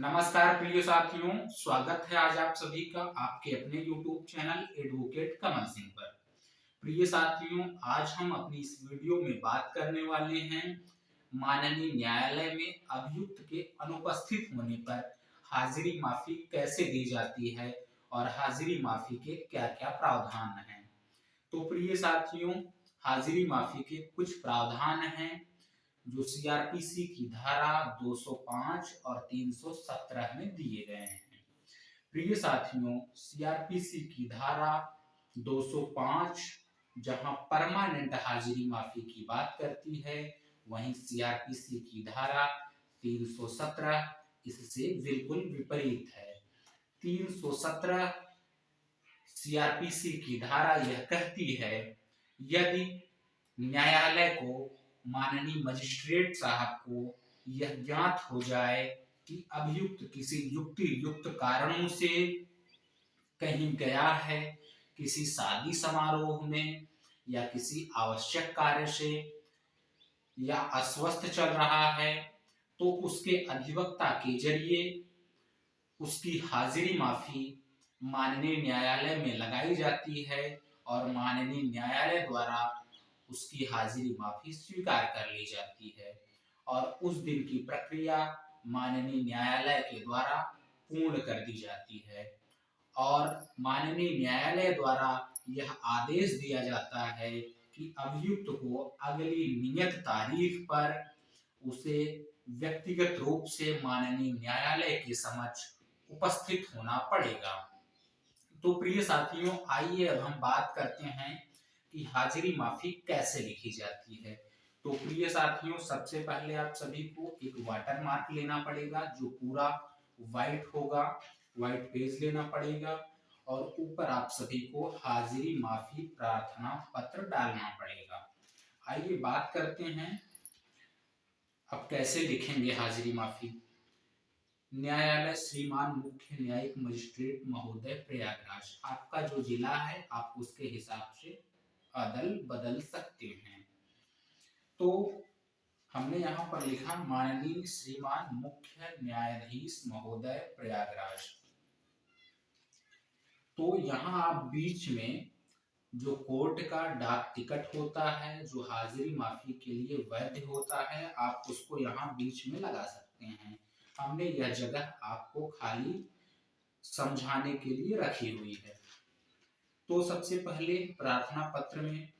नमस्कार प्रिय साथियों, स्वागत है आज आप सभी का आपके अपने YouTube channel advocate Kamal Singh पर। प्रिय साथियों, आज हम अपनी इस वीडियो में बात करने वाले हैं माननीय न्यायालय में अभियुक्त के अनुपस्थित होने पर हाजिरी माफी कैसे दी जाती है और हाजिरी माफी के क्या-क्या प्रावधान हैं। तो प्रिय साथियों, हाजिरी माफी के कुछ प्रावधान हैं जो सीआरपीसी की धारा 205 और 317 में दिए गए हैं। प्रिय साथियों, सीआरपीसी की धारा 205 जहां परमानेंट हाजिरी माफी की बात करती है, वहीं सीआरपीसी की धारा 317 इससे बिल्कुल विपरीत है। 317 सीआरपीसी की धारा यह कहती है, यदि न्यायालय को माननीय मजिस्ट्रेट साहब को यह ज्ञात हो जाए कि अभियुक्त किसी युक्ति युक्त कारणों से कहीं गया है, किसी शादी समारोह में या किसी आवश्यक कार्य से या अस्वस्थ चल रहा है, तो उसके अधिवक्ता के जरिए उसकी हाजिरी माफी माननीय न्यायालय में लगाई जाती है और माननीय न्यायालय द्वारा उसकी हाजिरी माफी स्वीकार कर ली जाती है और उस दिन की प्रक्रिया माननीय न्यायालय के द्वारा पूर्ण कर दी जाती है और माननीय न्यायालय द्वारा यह आदेश दिया जाता है कि अभियुक्त को अगली नियत तारीख पर उसे व्यक्तिगत रूप से माननीय न्यायालय के समक्ष उपस्थित होना पड़ेगा। तो प्रिय साथियों, आइए अब हम बात करते हैं कि हाजिरी माफी कैसे लिखी जाती है। तो प्रिय साथियों, सबसे पहले आप सभी को एक वाटर मार्क लेना पड़ेगा जो पूरा व्हाइट होगा, व्हाइट पेज लेना पड़ेगा और ऊपर आप सभी को हाजिरी माफी प्रार्थना पत्र डालना पड़ेगा। आइए बात करते हैं अब कैसे लिखेंगे हाजिरी माफी। न्यायालय श्रीमान मुख्य न्यायिक मजिस्ट्रेट महोदय प्रयागराज, आपका जो जिला है आप उसके हिसाब से अदल बदल सकते हैं। तो हमने यहाँ पर लिखा माननीय श्रीमान मुख्य न्यायाधीश महोदय प्रयागराज। तो यहाँ आप बीच में जो कोर्ट का डाक टिकट होता है जो हाजिरी माफी के लिए वैध होता है, आप उसको यहाँ बीच में लगा सकते हैं। हमने यह जगह आपको खाली समझाने के लिए रखी हुई है। तो सबसे पहले प्रार्थना पत्र में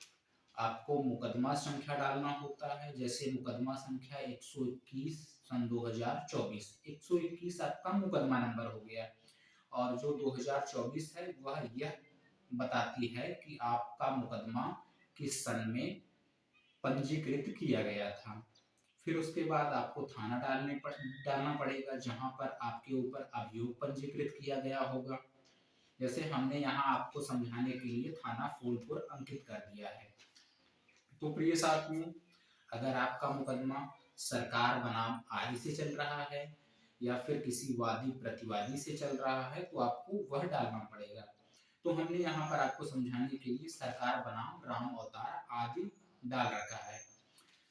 आपको मुकदमा संख्या डालना होता है, जैसे मुकदमा संख्या 121 सन 2024, 121 आपका मुकदमा नंबर हो गया और जो 2024 है वह यह बताती है कि आपका मुकदमा किस सन में पंजीकृत किया गया था। फिर उसके बाद आपको थाना डालना पड़ेगा जहां पर आपके ऊपर अभियोग पंजीकृत किया गया होगा। जैसे हमने यहाँ आपको समझाने के लिए थाना फूलपुर अंकित कर दिया है। तो प्रिय साथियों, अगर आपका मुकदमा सरकार बनाम आदि से चल रहा है या फिर किसी वादी प्रतिवादी से चल रहा है तो आपको वह डालना पड़ेगा। तो हमने यहाँ पर आपको समझाने के लिए सरकार बनाम राम अवतार आदि डाल रखा है।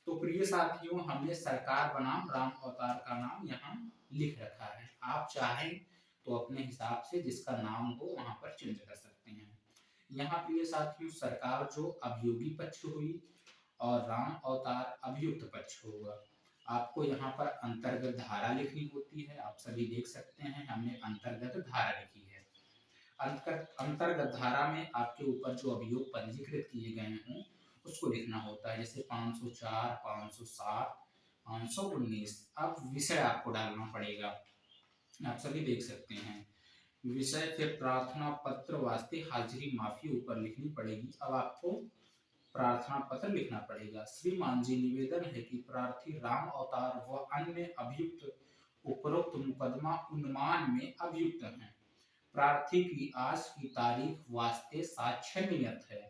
तो प्रिय साथियों, हमने सरकार बनाम राम अवतार का नाम यहाँ लिख रखा है। आप चाहें तो अपने हिसाब से जिसका नाम हो वहां पर चेंज कर सकते हैं। यहाँ प्रिय साथियों, सरकार जो अभियोगी पक्ष हुई और राम अवतार अभियुक्त पक्ष होगा। आपको यहाँ पर अंतर्गत धारा लिखनी होती है। आप सभी देख सकते हैं हमने अंतर्गत धारा लिखी है। अंतर्गत धारा में आपके ऊपर जो अभियोग पंजीकृत किए गए हों उसको लिखना होता है, जैसे 504, 507, 519। अब विषय आपको डालना पड़ेगा, आप सभी देख सकते हैं विषय। फिर प्रार्थना पत्र वास्ते हाजिरी माफी ऊपर लिखनी पड़ेगी। अब आपको प्रार्थना पत्र लिखना पड़ेगा। श्रीमान जी, निवेदन है कि प्रार्थी राम अवतार व अन्य अभियुक्त उपरोक्त मुकदमा उन्मान में अभियुक्त हैं। प्रार्थी की आज की तारीख वास्ते साक्ष्य नियत है।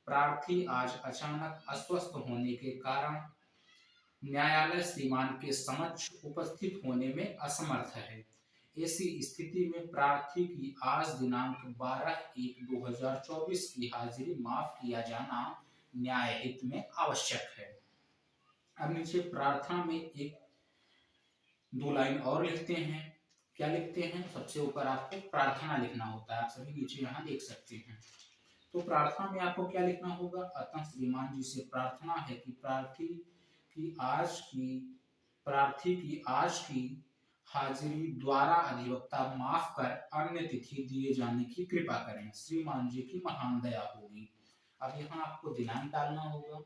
प्रार्थी आज अचानक अस्वस्थ होने के कारण न्यायालय श्रीमान के समक्ष उपस्थित होने में असमर्थ है। ऐसी स्थिति में प्रार्थी की आज दिनांक 12/1/2024 की हाजिरी माफ किया जाना न्याय हित में आवश्यक है। अब नीचे प्रार्थना में एक दो लाइन और लिखते हैं। क्या लिखते हैं, सबसे ऊपर आपको प्रार्थना लिखना होता है। आप सभी नीचे यहाँ देख सकते हैं। तो प्रार्थना में आपको क्या लिखना होगा, अतः श्रीमान जी से प्रार्थना है कि प्रार्थी की आज की हाजिरी द्वारा अधिवक्ता माफ कर अन्य तिथि दिए जाने की कृपा करें, श्रीमान जी की महान दया होगी। अब यहाँ आपको दिनांक डालना होगा।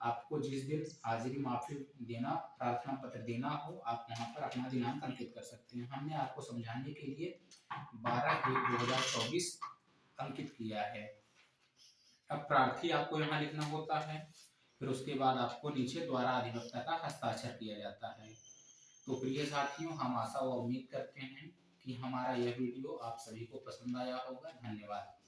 आपको जिस दिन हाजिरी माफी देना, प्रार्थना पत्र देना हो, आप वहां पर अपना दिनांक अंकित कर सकते हैं। हमने आपको समझाने के लिए 12/1/2024 अंकित किया है। अब प्रार्थी आपको यहाँ लिखना होता है, फिर उसके बाद आपको नीचे द्वारा अधिवक्ता का हस्ताक्षर किया जाता है। तो प्रिय साथियों, हम आशा व उम्मीद करते हैं कि हमारा यह वीडियो आप सभी को पसंद आया होगा। धन्यवाद।